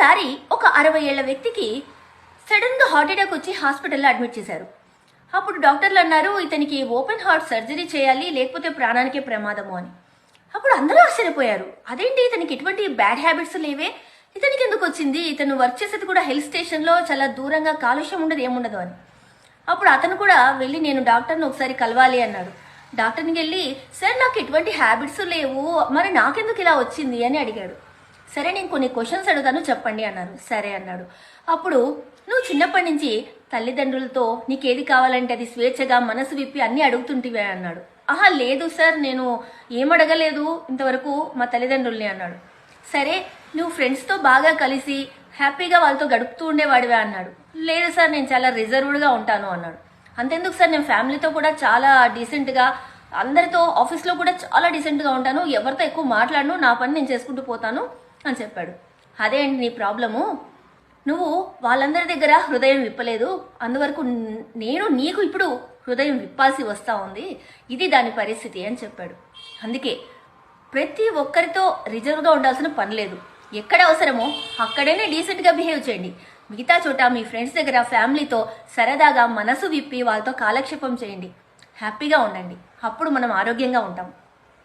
ఒకసారి ఒక 60 ఏళ్ల వ్యక్తికి సడన్గా హార్ట్ అటాక్ వచ్చి హాస్పిటల్లో అడ్మిట్ చేశారు. అప్పుడు డాక్టర్లు అన్నారు ఇతనికి ఓపెన్ హార్ట్ సర్జరీ చేయాలి, లేకపోతే ప్రాణానికే ప్రమాదము అని. అప్పుడు అందరూ ఆశ్చర్యపోయారు. అదేంటి, ఇతనికి ఎటువంటి బ్యాడ్ హ్యాబిట్స్ లేవే, ఇతనికి ఎందుకు వచ్చింది, ఇతను వర్క్ చేసేది కూడా హిల్ స్టేషన్లో, చాలా దూరంగా, కాలుష్యం ఉండదు ఏముండదు అని. అప్పుడు అతను కూడా వెళ్ళి నేను డాక్టర్ని ఒకసారి కలవాలి అన్నాడు. డాక్టర్ని వెళ్ళి సార్ నాకు ఎటువంటి హ్యాబిట్స్ లేవు, మరి నాకెందుకు ఇలా వచ్చింది అని అడిగాడు. సరే నేను కొన్ని క్వశ్చన్స్ అడుగుతాను చెప్పండి అన్నారు. సరే అన్నాడు. అప్పుడు నువ్వు చిన్నప్పటి నుంచి తల్లిదండ్రులతో నీకేది కావాలంటే అది స్వేచ్ఛగా మనసు విప్పి అన్నీ అడుగుతుంటివే అన్నాడు. ఆహా లేదు సార్, నేను ఏమడగలేదు ఇంతవరకు మా తల్లిదండ్రుల్ని అన్నాడు. సరే నువ్వు ఫ్రెండ్స్తో బాగా కలిసి హ్యాపీగా వాళ్ళతో గడుపుతూ ఉండేవాడివే అన్నాడు. లేదు సార్, నేను చాలా రిజర్వ్డ్గా ఉంటాను అన్నాడు. అంతెందుకు సార్, నేను ఫ్యామిలీతో కూడా చాలా డీసెంట్గా, అందరితో ఆఫీస్లో కూడా చాలా డీసెంట్గా ఉంటాను, ఎవరితో ఎక్కువ మాట్లాడను, నా పని నేను చేసుకుంటూ పోతాను అని చెప్పాడు. అదే అండి నీ ప్రాబ్లము, నువ్వు వాళ్ళందరి దగ్గర హృదయం విప్పలేదు, అందువరకు నేను నీకు ఇప్పుడు హృదయం విప్పాల్సి వస్తూ ఉంది, ఇది దాని పరిస్థితి అని చెప్పాడు. అందుకే ప్రతి ఒక్కరితో రిజర్వ్గా ఉండాల్సిన పని లేదు, ఎక్కడ అవసరమో అక్కడనే డీసెంట్గా బిహేవ్ చేయండి. మిగతా చోట మీ ఫ్రెండ్స్ దగ్గర ఫ్యామిలీతో సరదాగా మనసు విప్పి వాళ్ళతో కాలక్షేపం చేయండి, హ్యాపీగా ఉండండి. అప్పుడు మనం ఆరోగ్యంగా ఉంటాం.